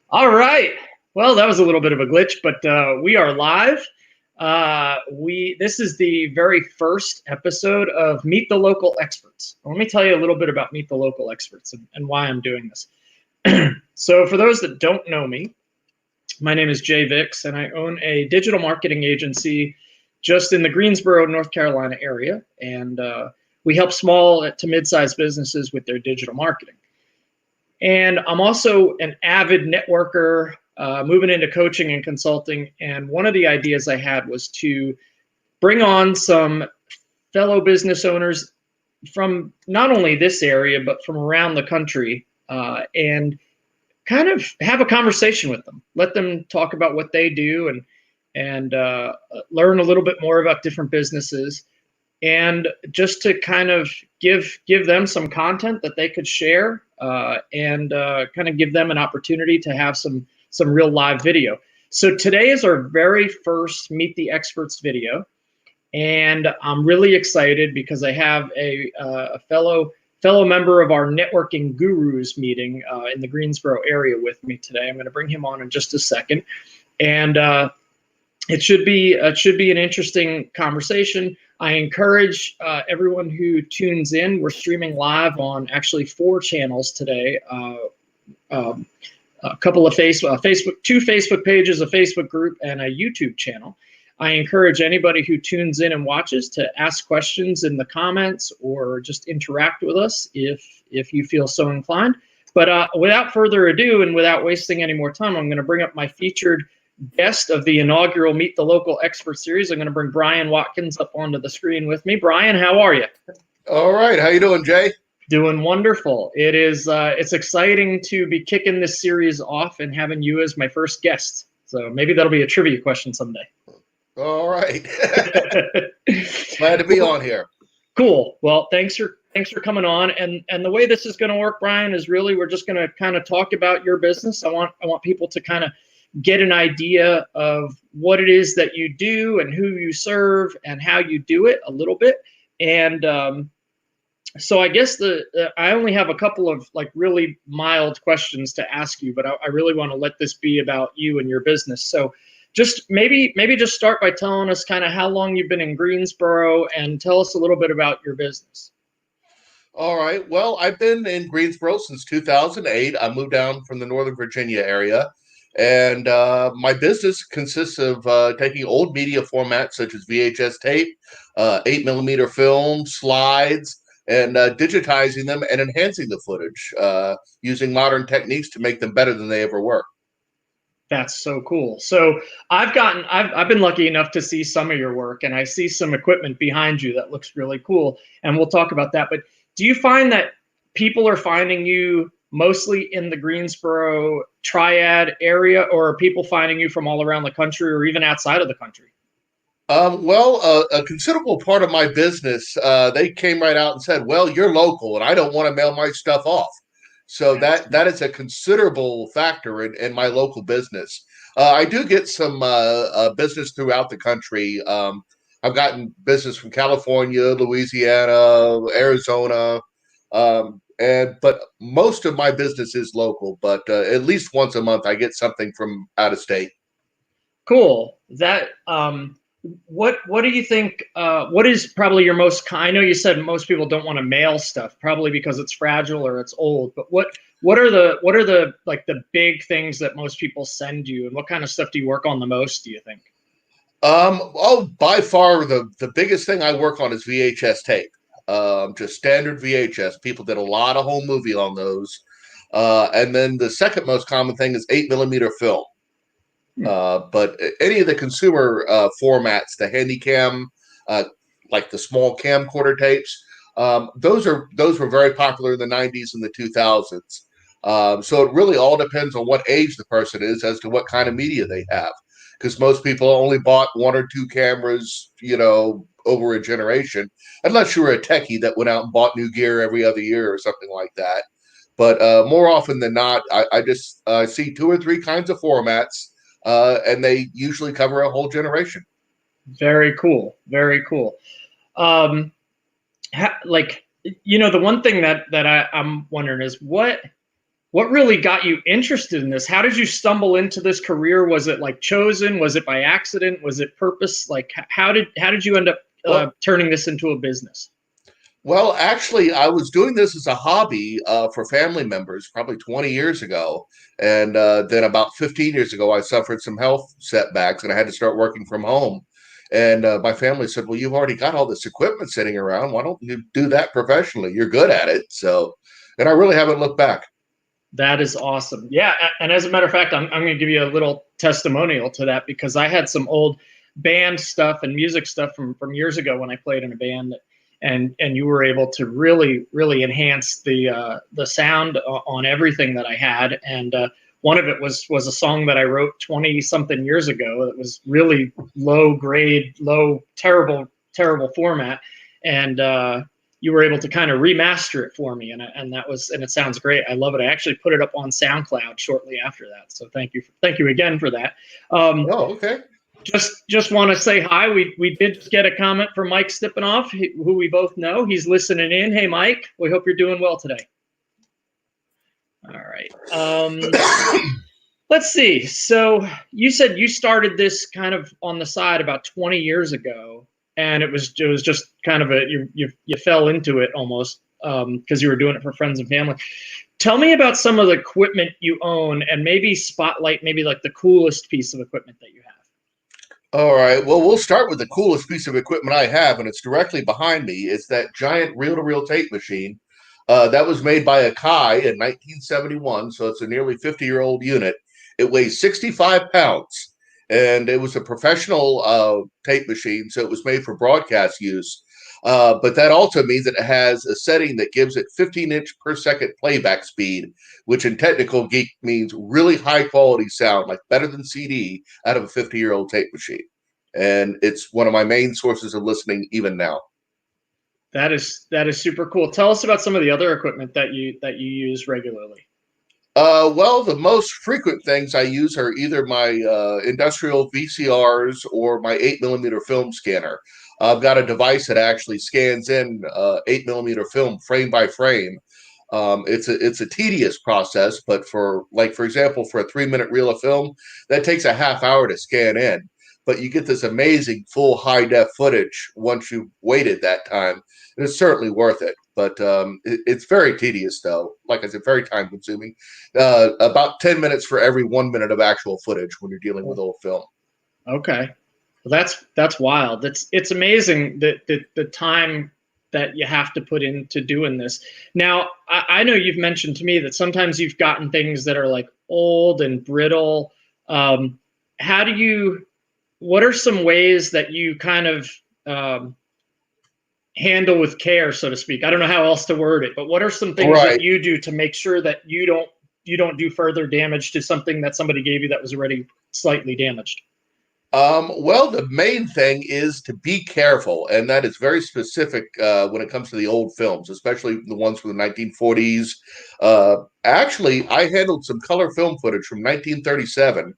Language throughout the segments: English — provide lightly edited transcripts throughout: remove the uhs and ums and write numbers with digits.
All right. Well, that was a little bit of a glitch, but we are live. We This is the very first episode of Meet the Local Experts. Let me tell you a little bit about Meet the Local Experts and why I'm doing this. So, for those that don't know me, my name is Jay Vix, and I own a digital marketing agency just in the Greensboro, North Carolina area, and we help small to mid-sized businesses with their digital marketing. And I'm also an avid networker, moving into coaching and consulting. And one of the ideas I had was to bring on some fellow business owners from not only this area, but from around the country, and kind of have a conversation with them, let them talk about what they do and learn a little bit more about different businesses, and just to kind of give them some content that they could share, and kind of give them an opportunity to have some real live video. So today is our very first Meet the Experts video, and I'm really excited because I have a fellow member of our networking gurus meeting in the Greensboro area with me today. I'm going to bring him on in just a second, and it should be an interesting conversation. I encourage everyone who tunes in. We're streaming live on actually 4 channels today. A couple of Facebook, 2 Facebook pages, a Facebook group, and a YouTube channel. I encourage anybody who tunes in and watches to ask questions in the comments or just interact with us if you feel so inclined. But without further ado and without wasting any more time, I'm going to bring up my featured guest of the inaugural Meet the Local Expert series. I'm going to bring Brian Watkins up onto the screen with me. Brian, how are you? All right. How you doing, Jay? Doing wonderful. It's exciting to be kicking this series off and having you as my first guest. So maybe that'll be a trivia question someday. All right. Glad to be on here. Cool. Well, thanks for coming on. And the way this is going to work, Brian, is really we're just going to kind of talk about your business. I want people to kind of get an idea of what it is that you do and who you serve and how you do it a little bit. And so I guess I only have a couple of like really mild questions to ask you, but I really want to let this be about you and your business. So just maybe just start by telling us kind of how long you've been in Greensboro and tell us a little bit about your business. All right. Well, I've been in Greensboro since 2008. I moved down from the Northern Virginia area. And my business consists of taking old media formats such as VHS tape, 8mm film, slides, and digitizing them and enhancing the footage using modern techniques to make them better than they ever were. That's so cool. So I've been lucky enough to see some of your work, and I see some equipment behind you that looks really cool, and we'll talk about that. But do you find that people are finding you mostly in the Greensboro Triad area, or are people finding you from all around the country or even outside of the country? A considerable part of my business, they came right out and said, well, you're local and I don't want to mail my stuff off. So that is a considerable factor in my local business. I do get some business throughout the country. I've gotten business from California, Louisiana, Arizona, but most of my business is local. But at least once a month, I get something from out of state. Cool. That what do you think? What is probably your most? I know you said most people don't want to mail stuff, probably because it's fragile or it's old. But what are the like the big things that most people send you, and what kind of stuff do you work on the most? Do you think? By far the biggest thing I work on is VHS tape. Just standard VHS. People did a lot of home movie on those. And then the second most common thing is 8mm film. But any of the consumer formats, the Handycam, like the small camcorder tapes, those were very popular in the 90s and the 2000s. So it really all depends on what age the person is as to what kind of media they have. Because most people only bought 1 or 2 cameras, over a generation, unless you were a techie that went out and bought new gear every other year or something like that. But more often than not, I just see 2 or 3 kinds of formats. and they usually cover a whole generation. Very cool. Very cool. Um, like, the one thing that I'm wondering is what really got you interested in this? How did you stumble into this career? Was it like chosen? Was it by accident? Was it purpose? Like, how did you end up turning this into a business? Well, actually, I was doing this as a hobby for family members probably 20 years ago. And then about 15 years ago, I suffered some health setbacks and I had to start working from home. And my family said, well, you've already got all this equipment sitting around. Why don't you do that professionally? You're good at it. So, and I really haven't looked back. That is awesome. Yeah. And as a matter of fact, I'm going to give you a little testimonial to that, because I had some old band stuff and music stuff from years ago when I played in a band, and you were able to really enhance the sound on everything that I had. And one of it was a song that I wrote 20 something years ago. It was really low grade, terrible format. And you were able to kind of remaster it for me, and it sounds great. I love it. I actually put it up on SoundCloud shortly after that. So thank you again for that. Oh, okay. Just want to say hi. We did just get a comment from Mike Stipanoff, who we both know. He's listening in. Hey, Mike. We hope you're doing well today. All right. Let's see. So you said you started this kind of on the side about 20 years ago, and it was just kind of you fell into it almost because you were doing it for friends and family. Tell me about some of the equipment you own, and maybe spotlight maybe like the coolest piece of equipment that you have. All right. Well, we'll start with the coolest piece of equipment I have, and it's directly behind me. It's that giant reel-to-reel tape machine that was made by Akai in 1971, so it's a nearly 50-year-old unit. It weighs 65 pounds, and it was a professional tape machine, so it was made for broadcast use. But that also means that it has a setting that gives it 15-inch per second playback speed, which in technical geek means really high quality sound, like better than CD, out of a 50-year-old tape machine. And it's one of my main sources of listening even now. That is super cool. Tell us about some of the other equipment that you use regularly. Well, the most frequent things I use are either my industrial VCRs or my 8mm film scanner. I've got a device that actually scans in 8mm film frame by frame. It's a tedious process, but for example, for a 3-minute reel of film, that takes a half hour to scan in. But you get this amazing full high def footage once you've waited that time. And it's certainly worth it. But it's very tedious, though. Like I said, very time consuming. About 10 minutes for every 1 minute of actual footage when you're dealing with old film. Okay. Well, that's wild. It's amazing that the time that you have to put into doing this. Now, I know you've mentioned to me that sometimes you've gotten things that are like old and brittle. What are some ways that you kind of handle with care, so to speak? I don't know how else to word it, but what are some things that you do to make sure that you don't do further damage to something that somebody gave you that was already slightly damaged? Well, the main thing is to be careful, and that is very specific when it comes to the old films, especially the ones from the 1940s. Actually, I handled some color film footage from 1937,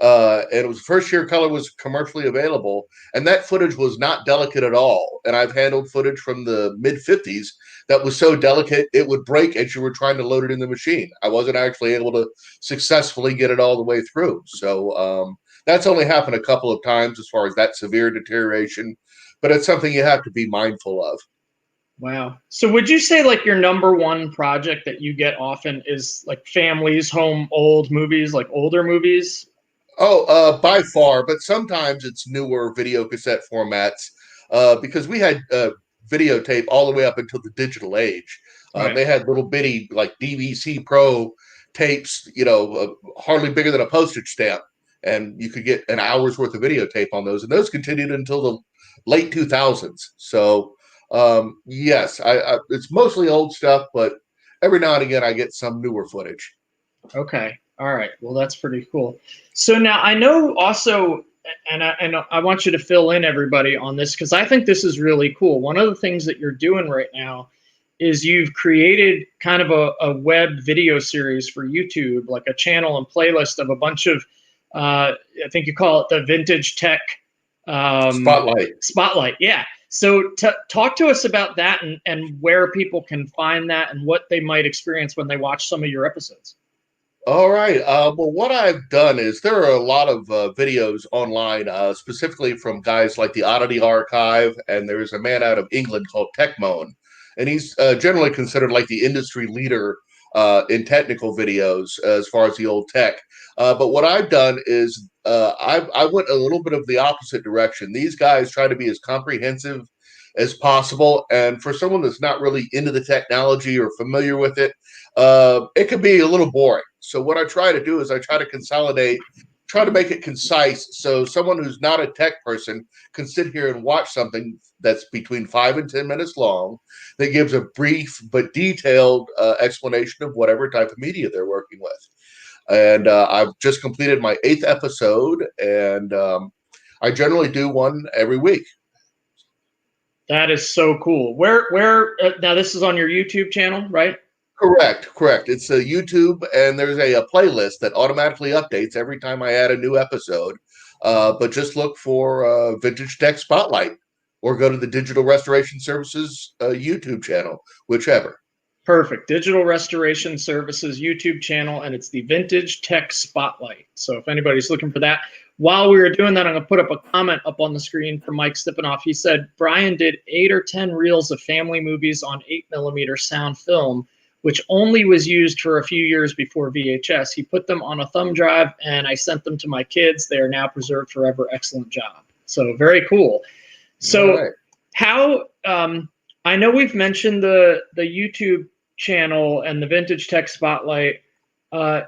and it was the first year color was commercially available, and that footage was not delicate at all. And I've handled footage from the mid-50s that was so delicate it would break as you were trying to load it in the machine. I wasn't actually able to successfully get it all the way through. So that's only happened a couple of times as far as that severe deterioration, but it's something you have to be mindful of. Wow. So would you say like your number one project that you get often is like families home old movies, like older movies? Oh, by far, but sometimes it's newer video cassette formats because we had videotape all the way up until the digital age. Right. They had little bitty like DVC Pro tapes, hardly bigger than a postage stamp, and you could get an hour's worth of videotape on those, and those continued until the late 2000s. So yes, it's mostly old stuff, but every now and again I get some newer footage. Okay. All right. Well, that's pretty cool. So now I know also, and I want you to fill in everybody on this because I think this is really cool. One of the things that you're doing right now is you've created kind of a web video series for YouTube, like a channel and playlist of a bunch of I think you call it the Vintage Tech Spotlight. Yeah. So talk to us about that and where people can find that and what they might experience when they watch some of your episodes. All right. Well, what I've done is there are a lot of videos online, specifically from guys like the Oddity Archive, and there's a man out of England called Techmoan, and he's generally considered like the industry leader in technical videos as far as the old tech. But what I've done is I went a little bit of the opposite direction. These guys try to be as comprehensive as possible, and for someone that's not really into the technology or familiar with it, it can be a little boring. So what I try to do is I try to consolidate, try to make it concise, so someone who's not a tech person can sit here and watch something that's between 5 and 10 minutes long that gives a brief but detailed explanation of whatever type of media they're working with. And I've just completed my 8th episode, and I generally do one every week. That is so cool. Where now this is on your YouTube channel, right? Correct. It's a YouTube, and there's a playlist that automatically updates every time I add a new episode. But just look for Vintage Tech Spotlight, or go to the Digital Restoration Services YouTube channel, whichever. Perfect. Digital Restoration Services YouTube channel, and it's the Vintage Tech Spotlight. So if anybody's looking for that, while we were doing that, I'm going to put up a comment up on the screen from Mike Stipanoff. He said, Brian did 8 or 10 reels of family movies on 8mm sound film, which only was used for a few years before VHS. He put them on a thumb drive, and I sent them to my kids. They are now preserved forever. Excellent job. So very cool. So Right. How, I know we've mentioned the YouTube channel and the Vintage Tech Spotlight.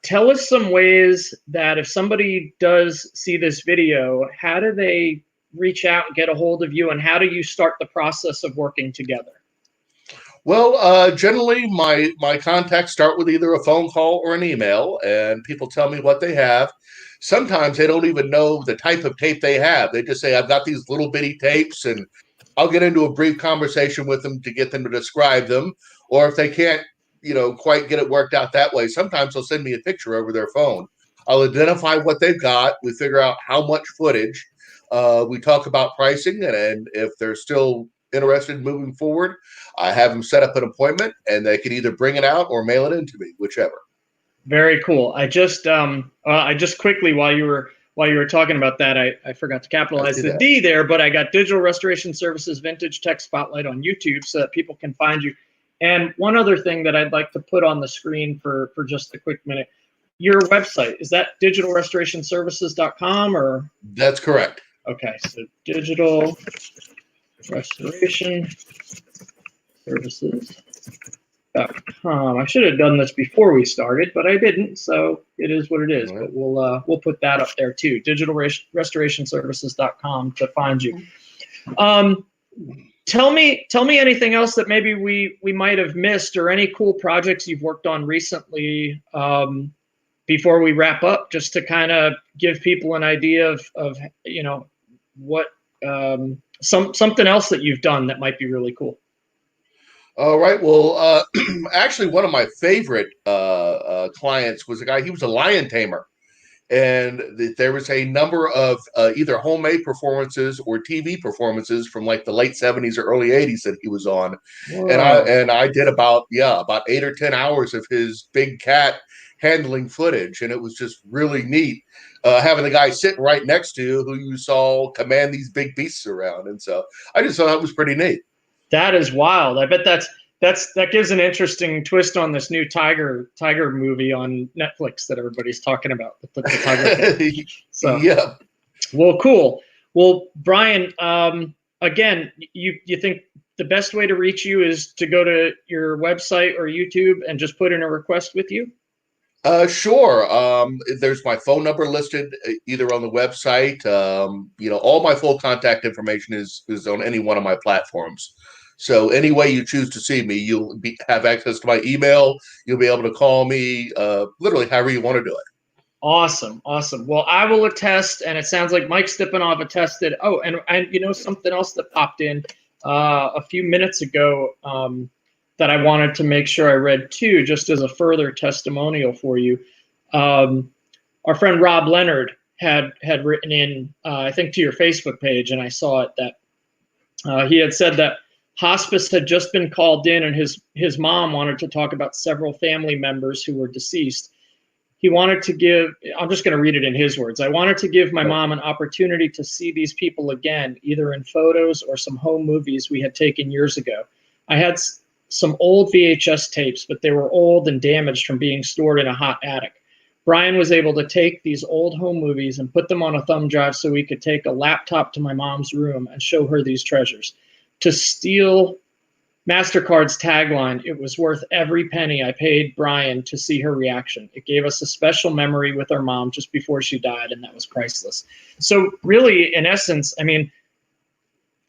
Tell us some ways that if somebody does see this video, how do they reach out and get a hold of you, and how do you start the process of working together? Well, generally, my contacts start with either a phone call or an email, and people tell me what they have. Sometimes they don't even know the type of tape they have. They just say, I've got these little bitty tapes, and I'll get into a brief conversation with them to get them to describe them. Or if they can't, quite get it worked out that way, sometimes they'll send me a picture over their phone. I'll identify what they've got. We figure out how much footage. We talk about pricing, and if they're still interested in moving forward, I have them set up an appointment, and they can either bring it out or mail it in to me, whichever. Very cool. I just quickly, while you were talking about that, I forgot to capitalize the D there, but I got Digital Restoration Services Vintage Tech Spotlight on YouTube so that people can find you. And one other thing that I'd like to put on the screen for just a quick minute, your website, is that digitalrestorationservices.com or? That's correct. Okay, so Digital Restoration Services.com. I should have done this before we started, but I didn't, so it is what it is. Right. But we'll put that up there too. Digitalrestorationservices.com to find you. Tell me anything else that maybe we might have missed, or any cool projects you've worked on recently before we wrap up, just to kind of give people an idea of what something else that you've done that might be really cool. All right. Well, actually, one of my favorite clients was a guy. He was a lion tamer, and there was a number of either homemade performances or TV performances from like the late 70s or early 80s that he was on. Whoa. And I did about 8 or 10 hours of his big cat handling footage, and it was just really neat having the guy sitting right next to you who you saw command these big beasts around. And so I just thought that was pretty neat. That is wild. I bet that gives an interesting twist on this new tiger movie on Netflix that everybody's talking about. The tiger thing. So yeah. Well, cool. Well, Brian, again, you think the best way to reach you is to go to your website or YouTube and just put in a request with you? Sure. There's my phone number listed either on the website. All my full contact information is on any one of my platforms. So any way you choose to see me, you'll have access to my email. You'll be able to call me, literally however you want to do it. Awesome. Well, I will attest, and it sounds like Mike Stipanoff attested. Oh, and something else that popped in a few minutes ago that I wanted to make sure I read too, just as a further testimonial for you. Our friend Rob Leonard had written in, I think, to your Facebook page, and I saw it, that he had said that hospice had just been called in, and his mom wanted to talk about several family members who were deceased. He wanted to give, I'm just going to read it in his words. I wanted to give my mom an opportunity to see these people again, either in photos or some home movies we had taken years ago. I had some old VHS tapes, but they were old and damaged from being stored in a hot attic. Brian was able to take these old home movies and put them on a thumb drive so we could take a laptop to my mom's room and show her these treasures. To steal MasterCard's tagline, "It was worth every penny I paid Brian to see her reaction. It gave us a special memory with our mom just before she died, and that was priceless." So really, in essence, I mean,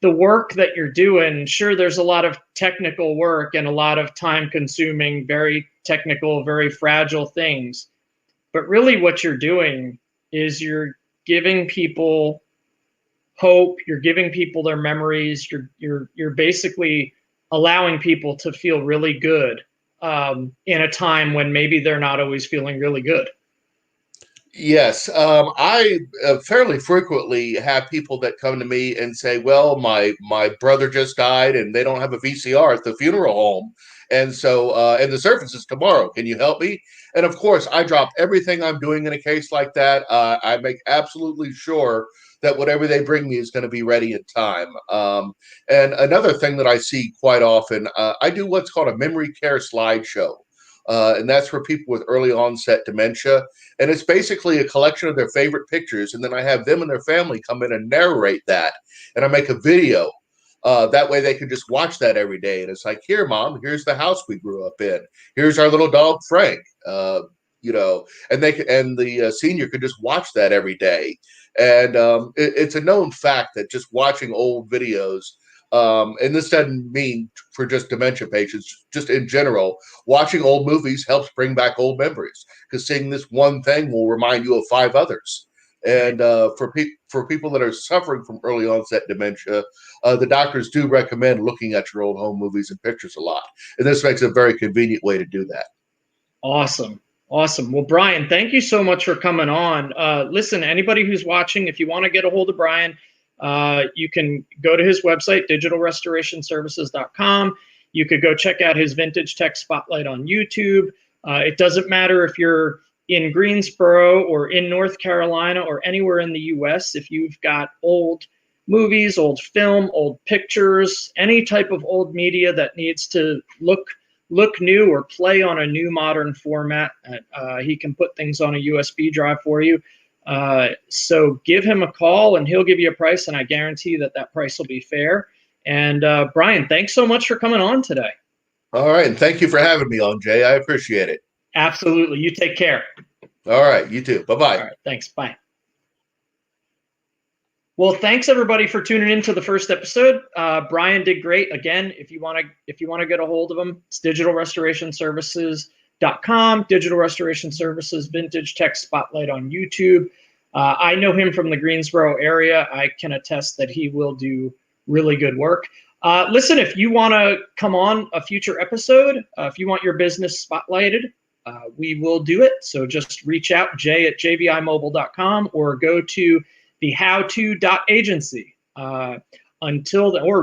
the work that you're doing, sure, there's a lot of technical work and a lot of time-consuming, very technical, very fragile things. But really what you're doing is you're giving people hope, you're giving people their memories, you're basically allowing people to feel really good in a time when maybe they're not always feeling really good. Yes, I fairly frequently have people that come to me and say, "Well, my brother just died, and they don't have a VCR at the funeral home, and so and the service is tomorrow. Can you help me?" And of course, I drop everything I'm doing in a case like that. I make absolutely sure that whatever they bring me is going to be ready in time. And another thing that I see quite often, I do what's called a memory care slideshow. And that's for people with early onset dementia. And it's basically a collection of their favorite pictures. And then I have them and their family come in and narrate that. And I make a video. That way they can just watch that every day. And it's like, "Here, Mom, here's the house we grew up in. Here's our little dog, Frank." And the senior could just watch that every day. And it's a known fact that just watching old videos, and this doesn't mean for just dementia patients, just in general, watching old movies helps bring back old memories, because seeing this one thing will remind you of 5 others. And for people that are suffering from early onset dementia, the doctors do recommend looking at your old home movies and pictures a lot. And this makes a very convenient way to do that. Awesome. Awesome. Well, Brian, thank you so much for coming on. Listen, anybody who's watching, if you want to get a hold of Brian, you can go to his website, digitalrestorationservices.com. You could go check out his Vintage Tech Spotlight on YouTube. It doesn't matter if you're in Greensboro or in North Carolina or anywhere in the US. If you've got old movies, old film, old pictures, any type of old media that needs to look new or play on a new modern format, he can put things on a USB drive for you. So give him a call and he'll give you a price, and I guarantee that price will be fair. And Brian, thanks so much for coming on today. All right. And thank you for having me on, Jay. I appreciate it. Absolutely. You take care. All right. You too. Bye-bye. All right. Thanks. Bye. Well, thanks everybody for tuning in to the first episode. Brian did great. Again, if you want to get a hold of him, it's digitalrestorationservices.com, Digital Restoration Services Vintage Tech Spotlight on YouTube. I know him from the Greensboro area. I can attest that he will do really good work. Listen, if you want to come on a future episode, if you want your business spotlighted, we will do it. So just reach out, jay@jvimobile.com, or go to the howto.agency. Or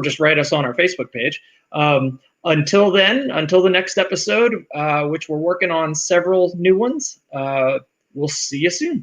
just write us on our Facebook page. Until the next episode, which we're working on several new ones, we'll see you soon.